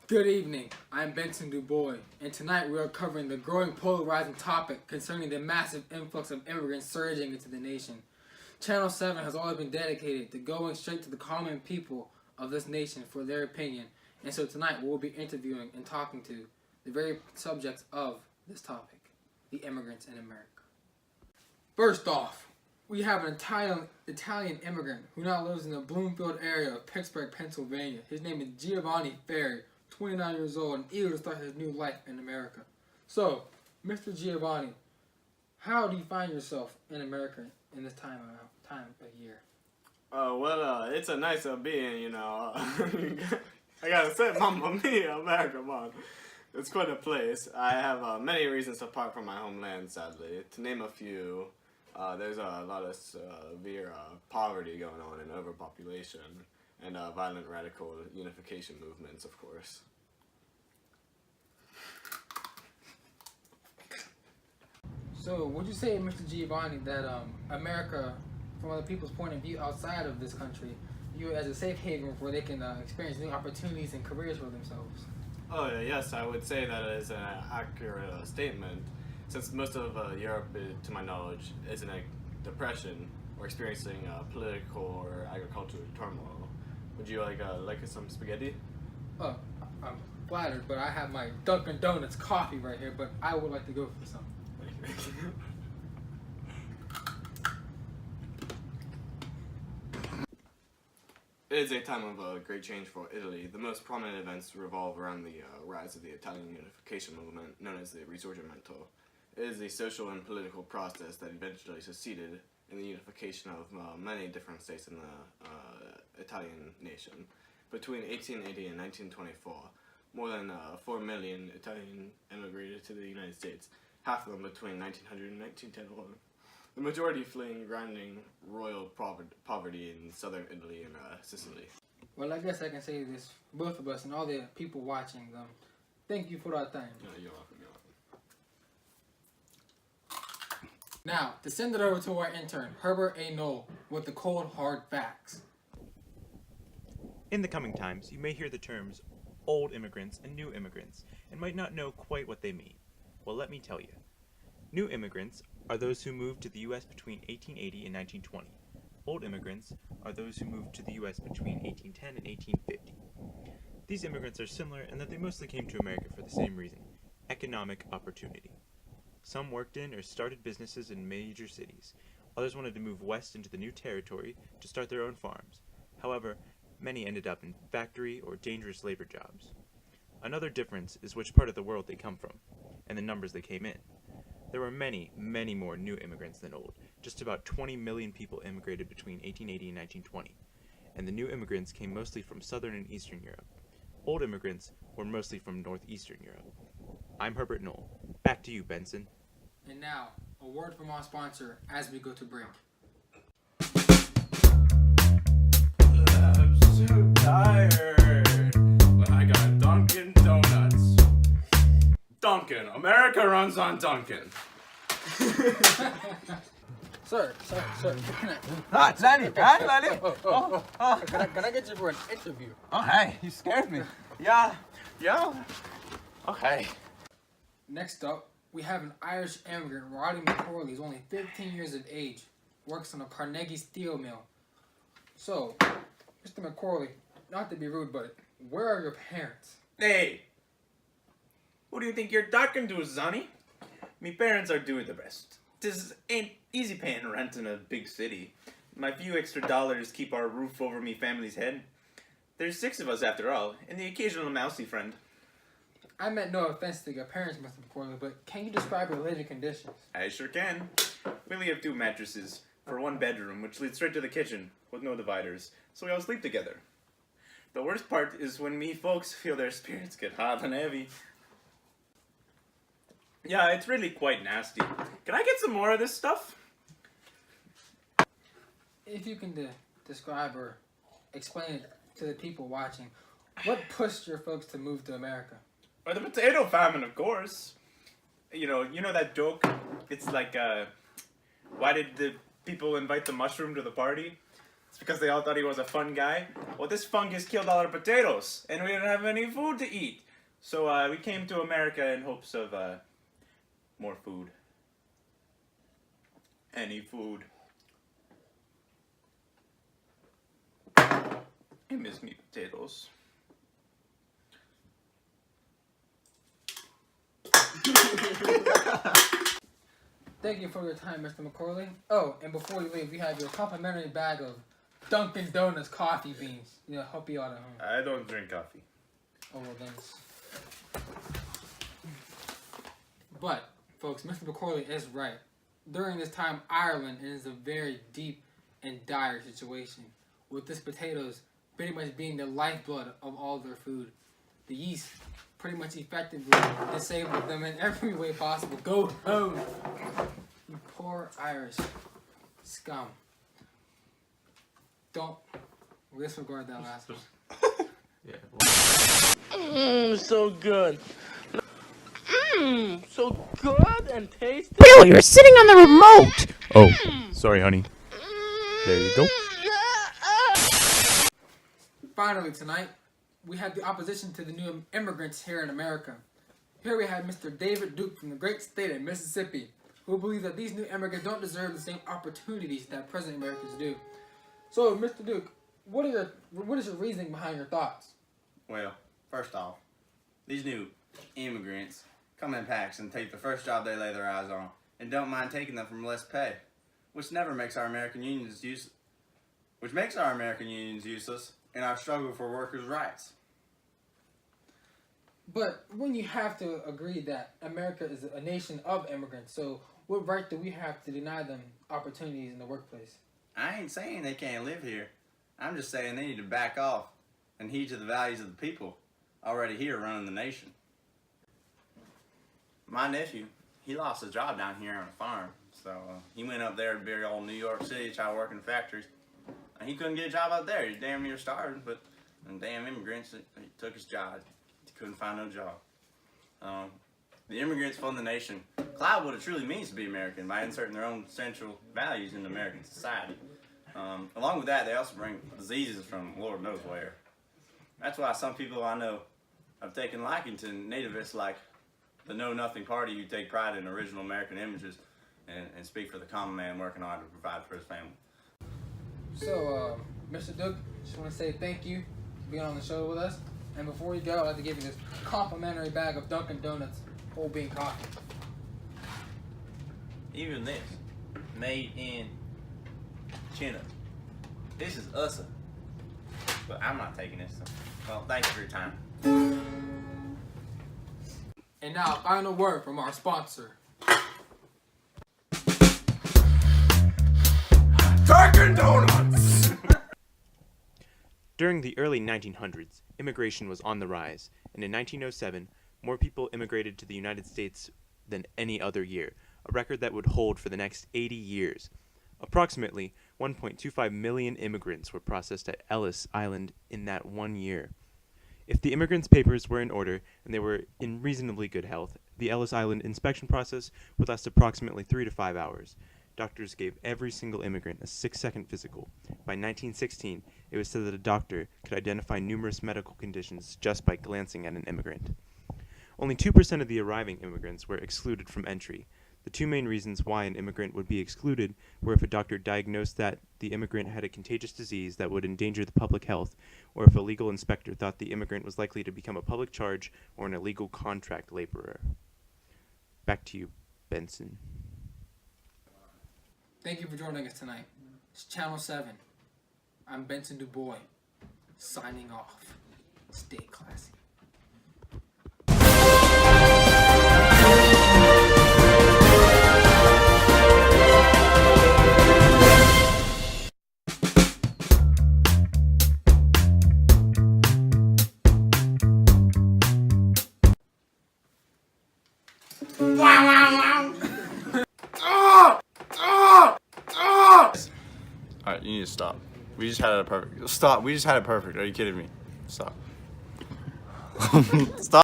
Good evening, I'm Benson DuBois, and tonight we are covering the growing polarizing topic concerning the massive influx of immigrants surging into the nation. Channel 7 has always been dedicated to going straight to the common people of this nation for their opinion, and so tonight we'll be interviewing and talking to the very subjects of this topic, the immigrants in America. First off, we have an Italian immigrant who now lives in the Bloomfield area of Pittsburgh, Pennsylvania. His name is Giovanni Ferri, 29 years old, and eager to start his new life in America. So, Mr. Giovanni, how do you find yourself in America in this time of year? It's a nice being, I gotta say, Mamma Mia, America, man. It's quite a place. I have many reasons apart from my homeland, sadly. To name a few, there's a lot of severe poverty going on and overpopulation, and violent radical unification movements, of course. So, would you say, Mr. Giovanni, that America, from other people's point of view outside of this country, view it as a safe haven where they can experience new opportunities and careers for themselves? Oh, yes, I would say that is an accurate statement, since most of Europe, to my knowledge, is in a depression or experiencing political or agricultural turmoil. Would you like some spaghetti? Oh, I'm flattered, but I have my Dunkin' Donuts coffee right here, but I would like to go for some. It is a time of great change for Italy. The most prominent events revolve around the rise of the Italian unification movement, known as the Risorgimento. It is the social and political process that eventually succeeded in the unification of many different states in the Italian nation. Between 1880 and 1924, more than 4 million Italians immigrated to the United States, half of them between 1900 and 1910 alone. The majority fleeing grinding royal poverty in southern Italy and Sicily. Well, I guess I can say this for both of us and all the people watching. Thank you for that time. You're welcome, you're welcome. Now, to send it over to our intern, Herbert A. Knoll, with the cold, hard facts. In the coming times, you may hear the terms old immigrants and new immigrants, and might not know quite what they mean. Well, let me tell you. New immigrants are those who moved to the U.S. between 1880 and 1920. Old immigrants are those who moved to the U.S. between 1810 and 1850. These immigrants are similar in that they mostly came to America for the same reason, economic opportunity. Some worked in or started businesses in major cities. Others wanted to move west into the new territory to start their own farms. However, many ended up in factory or dangerous labor jobs. Another difference is which part of the world they come from, and the numbers they came in. There were many, many more new immigrants than old. Just about 20 million people immigrated between 1880 and 1920, and the new immigrants came mostly from Southern and Eastern Europe. Old immigrants were mostly from Northeastern Europe. I'm Herbert Knoll. Back to you, Benson. And now, a word from our sponsor as we go to break. I'm so tired, but I got Dunkin' Donuts. Dunkin'. America runs on Dunkin'. Sir. Danny, Danny. Can I get you for an interview? Oh, hey, you scared me. Yeah. Okay. Next up, we have an Irish immigrant, Roddy McCorley. He's only 15 years of age, works on a Carnegie steel mill. So, Mr. McCorley, not to be rude, but where are your parents? Hey, who do you think you're talking to, Sonny? Me parents are doing the best. This ain't easy paying rent in a big city. My few extra dollars keep our roof over me family's head. There's 6 of us after all, and the occasional mousy friend. I meant no offense to your parents, Mr. McCorley, but can you describe your living conditions? I sure can. We only have 2 mattresses for 1 bedroom, which leads straight to the kitchen, with no dividers, so we all sleep together. The worst part is when me folks feel their spirits get hot and heavy. Yeah, it's really quite nasty. Can I get some more of this stuff? If you can describe or explain it to the people watching, what pushed your folks to move to America? Or the potato famine, of course. You know that joke? It's like, why did the people invite the mushroom to the party? It's because they all thought he was a fun guy. Well, this fungus killed all our potatoes, and we didn't have any food to eat. So we came to America in hopes of more food. Any food. I miss me potatoes. Thank you for your time, Mr. McCorley. Oh, and before you leave, we have your complimentary bag of Dunkin' Donuts coffee beans. You know, help you out at home. I don't drink coffee. Oh, well, then. But, folks, Mr. McCorley is right. During this time, Ireland is a very deep and dire situation, with this potatoes pretty much being the lifeblood of all their food. The yeast pretty much effectively disabled them in every way possible. Go home, you poor Irish scum. Don't disregard that last one. So good. So good and tasty. Bill, you're sitting on the remote! Oh, sorry, honey. There you go. Finally, tonight, we had the opposition to the new immigrants here in America. Here we had Mr. David Duke from the great state of Mississippi, who believes that these new immigrants don't deserve the same opportunities that present Americans do. So, Mr. Duke, what is your reasoning behind your thoughts? Well, first off, these new immigrants come in packs and take the first job they lay their eyes on, and don't mind taking them from less pay, which makes our American unions useless in our struggle for workers' rights. But when you have to agree that America is a nation of immigrants, so what right do we have to deny them opportunities in the workplace? I ain't saying they can't live here. I'm just saying they need to back off and heed to the values of the people already here running the nation. My nephew, he lost his job down here on a farm, so he went up there to big old New York City, try to work in factories. And he couldn't get a job out there. He damn near starving, but them damn immigrants, he took his job. He couldn't find no job. The immigrants fund the nation. Cloud what it truly means to be American by inserting their own central values into American society. Along with that, they also bring diseases from Lord knows where. That's why some people I know have taken liking to nativists like the Know-Nothing Party who take pride in original American images and speak for the common man working hard to provide for his family. So, Mr. Duke, just want to say thank you for being on the show with us. And before you go, I'd like to give you this complimentary bag of Dunkin' Donuts whole bean coffee. Even this, made in China. This is us. But I'm not taking this. So. Well, thanks for your time. And now, final word from our sponsor. Dunkin' Donuts! During the early 1900s, immigration was on the rise, and in 1907, more people immigrated to the United States than any other year, a record that would hold for the next 80 years. Approximately 1.25 million immigrants were processed at Ellis Island in that 1 year. If the immigrants' papers were in order and they were in reasonably good health, the Ellis Island inspection process would last approximately 3 to 5 hours. Doctors gave every single immigrant a 6-second physical. By 1916, it was said that a doctor could identify numerous medical conditions just by glancing at an immigrant. Only 2% of the arriving immigrants were excluded from entry. The two main reasons why an immigrant would be excluded were if a doctor diagnosed that the immigrant had a contagious disease that would endanger the public health, or if a legal inspector thought the immigrant was likely to become a public charge or an illegal contract laborer. Back to you, Benson. Thank you for joining us tonight. It's Channel 7. I'm Benson DuBois, signing off. Stay classy. Alright, you need to stop. We just had it perfect. Stop. We just had it perfect. Are you kidding me? Stop. Stop.